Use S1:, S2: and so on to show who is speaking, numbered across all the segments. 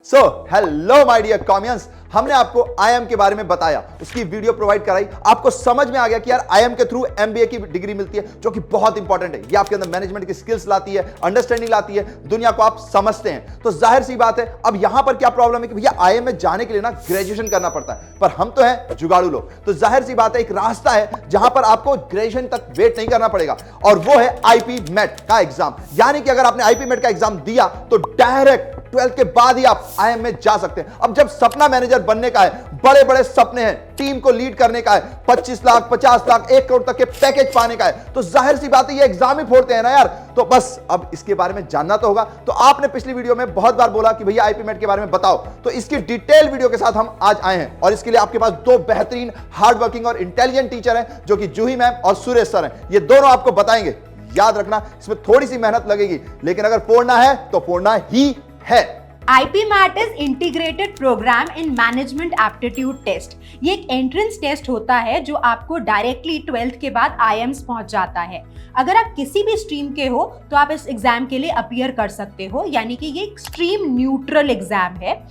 S1: So hello my dear कॉमियंस, हमने आपको IM के बारे में बताया, उसकी वीडियो प्रोवाइड कराई, आपको समझ में आ गया कि यार आईएम के थ्रू एमबीए की डिग्री मिलती है जो कि बहुत इंपॉर्टेंट है। ये आपके अंदर मैनेजमेंट की स्किल्स लाती है, अंडरस्टैंडिंग लाती है, दुनिया को आप समझते हैं। तो जाहिर सी बात है, अब यहां पर क्या प्रॉब्लम है कि भैया आईएम में जाने के लिए ना ग्रेजुएशन करना पड़ता है, पर हम तो हैं जुगाड़ू लोग, तो जाहिर सी बात है एक रास्ता है जहां पर आपको ग्रेजुएशन तक वेट नहीं करना पड़ेगा, और वो है आईपी मेट का एग्जाम। यानी कि अगर आपने आईपी मेट का एग्जाम दिया तो डायरेक्ट 12th के बाद ही आप आईएम में जा सकते हैं। अब जब सपना मैनेजर बनने का है, बड़े बड़े सपने हैं, टीम को लीड करने का है, 25 लाख 50 लाख 1 करोड़ तक के पैकेज पाने का है, तो जाहिर सी बात है ये एग्जाम ही फोड़ते हैं ना यार। तो बस अब इसके बारे में जानना तो होगा। तो आपने पिछली वीडियो में बहुत बार बोला कि भैया आईपी मेट के बारे में बताओ, तो इसकी डिटेल वीडियो के साथ हम आज आए हैं, और इसके लिए आपके पास दो बेहतरीन हार्ड वर्किंग और इंटेलिजेंट टीचर हैं जो कि जूही मैम और सुरेश सर हैं। ये दोनों आपको बताएंगे। याद रखना, इसमें थोड़ी सी मेहनत लगेगी, लेकिन अगर फोड़ना है तो फोड़ना ही है।
S2: IPMAT is Integrated Program in Management Aptitude Test। ये एक एंट्रेंस टेस्ट होता है जो आपको डायरेक्टली 12th के बाद IIMs पहुंच जाता है। अगर आप किसी भी स्ट्रीम के हो तो आप इस एग्जाम के लिए अपीयर कर सकते हो, यानी कि ये एक स्ट्रीम न्यूट्रल एग्जाम है।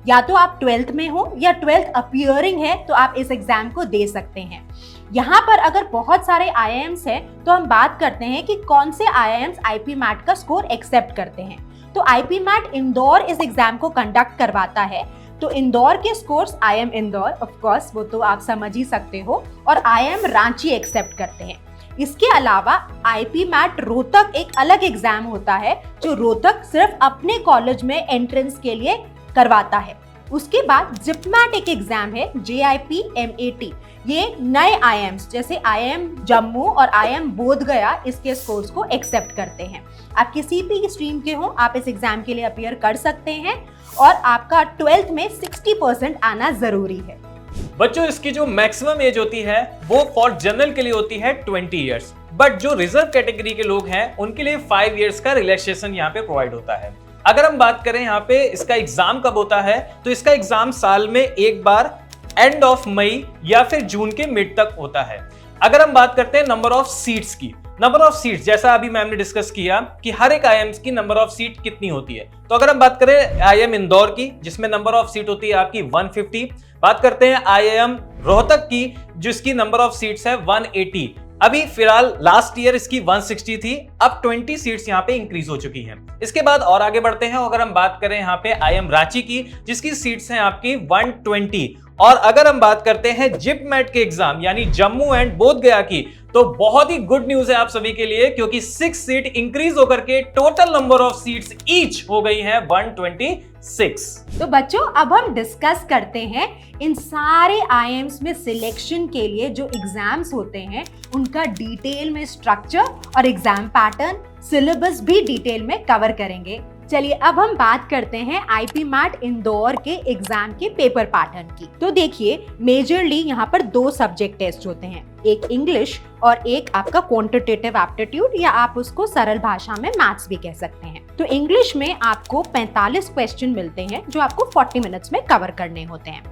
S2: या तो आप 12th में हो या 12th अपीयरिंग है तो आप इस एग्जाम को दे सकते हैं। यहाँ पर अगर बहुत सारे IIMs हैं तो हम बात करते हैं कि कौन से IIMs IPMAT का स्कोर एक्सेप्ट करते हैं। तो IPMAT इंदौर इस एग्जाम को कंडक्ट करवाता है, तो इंदौर के scores IIM Indore, of course वो तो आप समझ ही सकते हो, और IIM रांची एक्सेप्ट करते हैं। इसके अलावा IPMAT रोहतक एक अलग एग्जाम होता है जो रोहतक सिर्फ अपने कॉलेज में एंट्रेंस के लिए करवाता है। उसके बाद जिपमैट एक एग्जाम है, JIPMAT, ये नए IIMs जैसे IIM जम्मू और IIM बोधगया इसके स्कोर्स को एक्सेप्ट करते हैं। आप किसी भी स्ट्रीम के हो, आप इस एग्जाम के लिए अपीयर कर सकते हैं, और आपका 12th में 60% आना जरूरी है।
S3: बच्चों, इसकी जो मैक्सिमम एज होती है वो फॉर जनरल के लिए होती है 20 इयर्स, बट जो रिजर्व कैटेगरी के लोग हैं उनके लिए 5 इयर्स का रिलैक्सेशन यहाँ पे प्रोवाइड होता है। अगर हम बात करें यहाँ पे इसका एग्जाम कब होता है, तो इसका एग्जाम साल में एक बार एंड ऑफ मई या फिर जून के मिड तक होता है। अगर हम बात करते हैं नंबर ऑफ सीट्स की, नंबर ऑफ सीट्स जैसा अभी मैम ने डिस्कस किया कि हर एक आईएम्स की नंबर ऑफ सीट कितनी होती है, तो अगर हम बात करें आईएम इंदौर की जिसमें नंबर ऑफ सीट होती है आपकी 150, बात करते हैं आईएम रोहतक की जिसकी नंबर ऑफ सीट्स है 180। अभी फिलहाल लास्ट ईयर इसकी 160 थी, अब 20 सीट्स यहाँ पे इंक्रीज हो चुकी हैं। इसके बाद और आगे बढ़ते हैं, अगर हम बात करें यहाँ पे आईएम रांची की जिसकी सीट्स हैं आपकी 120, और अगर हम बात करते हैं जिपमैट के एग्जाम यानी जम्मू एंड बोधगया की, तो बहुत ही गुड न्यूज है आप सभी के लिए, क्योंकि 6 सीट इंक्रीज होकर के total number of seats each हो गई है 126।
S2: तो बच्चों, अब हम डिस्कस करते हैं इन सारे IIMs में सिलेक्शन के लिए जो एग्जाम्स होते हैं उनका डिटेल में स्ट्रक्चर और एग्जाम पैटर्न, सिलेबस भी डिटेल में कवर करेंगे। चलिए अब हम बात करते हैं IPMAT इंदौर के एग्जाम के पेपर पैटर्न की। तो देखिए, मेजरली यहाँ पर 2 सब्जेक्ट टेस्ट होते हैं, एक इंग्लिश और एक आपका क्वांटिटेटिव एप्टीट्यूड, या आप उसको सरल भाषा में मैथ्स भी कह सकते हैं। तो इंग्लिश में आपको 45 क्वेश्चन मिलते हैं जो आपको 40 मिनट्स में कवर करने होते हैं।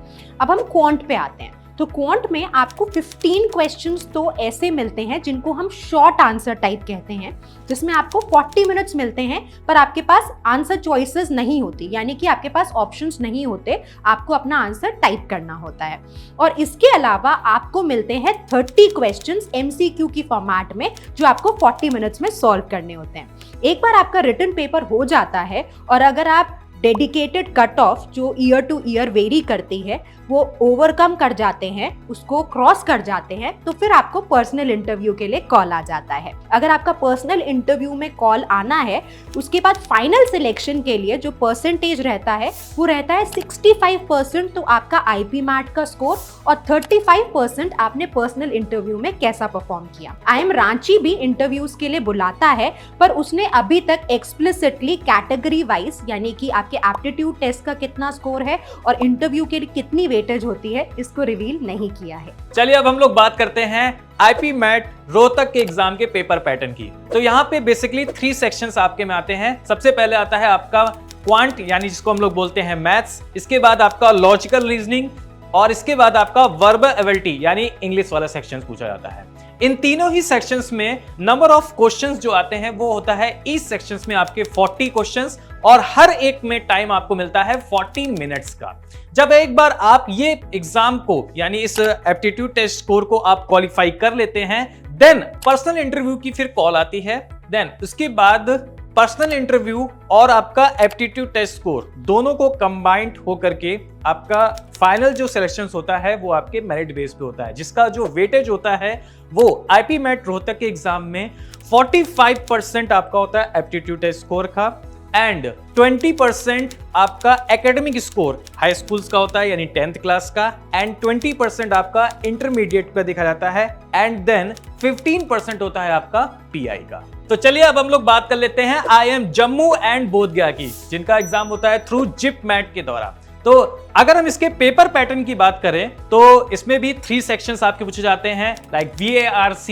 S2: अब हम क्वांट पे आते हैं, तो क्वांट में आपको 15 क्वेश्चंस तो ऐसे मिलते हैं जिनको हम शॉर्ट आंसर टाइप कहते हैं, जिसमें आपको 40 मिनट्स मिलते हैं, पर आपके पास आंसर चॉइसेस नहीं होती, यानी कि आपके पास ऑप्शंस नहीं होते, आपको अपना आंसर टाइप करना होता है। और इसके अलावा आपको मिलते हैं 30 क्वेश्चंस MCQ की फॉर्मेट में जो आपको 40 मिनट्स में सॉल्व करने होते हैं। एक बार आपका रिटन पेपर हो जाता है, और अगर आप डेडिकेटेड कट ऑफ जो ईयर टू ईयर वेरी करती है वो ओवरकम कर जाते हैं, उसको क्रॉस कर जाते हैं, तो फिर आपको पर्सनल इंटरव्यू के लिए कॉल आ जाता है। अगर आपका पर्सनल इंटरव्यू में कॉल आना है, उसके बाद फाइनल सिलेक्शन के लिए जो परसेंटेज रहता है वो रहता है 65%, तो आपका IPMAT का स्कोर, और 35% आपने पर्सनल इंटरव्यू में कैसा परफॉर्म किया। IIM रांची भी इंटरव्यूज के लिए बुलाता है, पर उसने अभी तक एक्सप्लिसिटली कैटेगरी वाइज, यानी कि आपके एप्टीट्यूड टेस्ट का कितना स्कोर है और इंटरव्यू के लिए कितनी वेटेज होती है, इसको रिवील नहीं किया है।
S3: चलिए अब हम लोग बात करते हैं IPMAT रोहतक के एग्जाम के पेपर पैटर्न की। तो यहाँ पे बेसिकली 3 सेक्शंस आपके में आते हैं। सबसे पहले आता है आपका क्वांट, यानी जिसको हम लोग बोलते हैं मैथ्स, इसके बाद आपका लॉजिकल रीजनिंग, और इसके बाद आपका वर्बल एबिलिटी यानी इंग्लिश वाला सेक्शन पूछा जाता है। इन तीनों ही सेक्शंस में नंबर ऑफ क्वेश्चंस जो आते हैं वो होता है इस सेक्शंस में आपके 40 क्वेश्चंस, और हर एक में टाइम आपको मिलता है 40 मिनट्स का। जब एक बार आप ये एग्जाम को यानी इस एप्टीट्यूड टेस्ट स्कोर को आप क्वालिफाई कर लेते हैं, देन पर्सनल इंटरव्यू की फिर कॉल आती है। देन उसके बाद पर्सनल इंटरव्यू और आपका एप्टीट्यूड टेस्ट स्कोर दोनों को कंबाइंड होकर के आपका फाइनल जो सिलेक्शन होता है वो आपके मेरिट बेस पे होता है, जिसका जो वेटेज होता है वो आईपी मैट रोहतक के एग्जाम में 45% आपका होता है एप्टीट्यूड टेस्ट स्कोर का, एंड 20% आपका एकेडमिक स्कोर हाई स्कूल्स का होता है यानी 10th क्लास का, एंड 20% आपका इंटरमीडिएट का देखा जाता है, एंड देन 15% होता है आपका पीआई का। तो चलिए अब हम लोग बात कर लेते हैं IIM जम्मू एंड बोधगया की, जिनका एग्जाम होता है थ्रू जिप मैट के द्वारा। तो अगर हम इसके पेपर पैटर्न की बात करें तो इसमें भी 3 सेक्शंस आपके पूछे जाते हैं, like VARC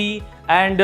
S3: and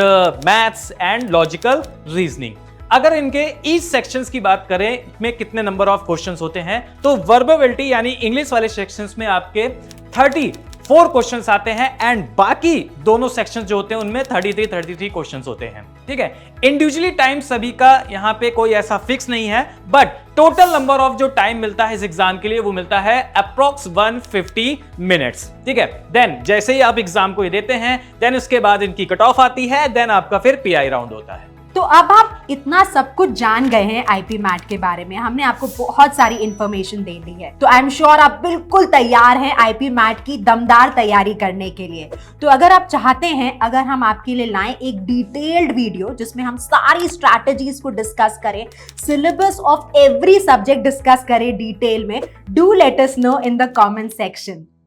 S3: maths and logical reasoning. अगर इनके ईच सेक्शंस की बात करें में कितने नंबर ऑफ क्वेश्चंस होते हैं, तो वर्बेबिलिटी यानी इंग्लिश वाले सेक्शंस में आपके 34 क्वेश्चंस आते हैं, एंड बाकी दोनों सेक्शंस जो होते हैं उनमें 33 क्वेश्चंस होते हैं। ठीक है, इंडिविजुअली टाइम सभी का यहाँ पे कोई ऐसा फिक्स नहीं है, बट टोटल नंबर ऑफ जो टाइम मिलता है इस एग्जाम के लिए वो मिलता है अप्रॉक्स 150 मिनट्स। ठीक है, देन जैसे ही आप एग्जाम को ये देते हैं, देन उसके बाद इनकी कट ऑफ आती है, देन आपका फिर पीआई राउंड होता है।
S2: तो अब आप इतना सब कुछ जान गए हैं आईपी मैट के बारे में, हमने आपको बहुत सारी इंफॉर्मेशन दे दी है, तो आई एम श्योर आप बिल्कुल तैयार हैं आईपी मैट की दमदार तैयारी करने के लिए। तो अगर आप चाहते हैं अगर हम आपके लिए लाएं एक डिटेल्ड वीडियो जिसमें हम सारी स्ट्रैटेजीज को डिस्कस करें, syllabus of every subject discuss करें डिटेल में, do let us know in the comment section.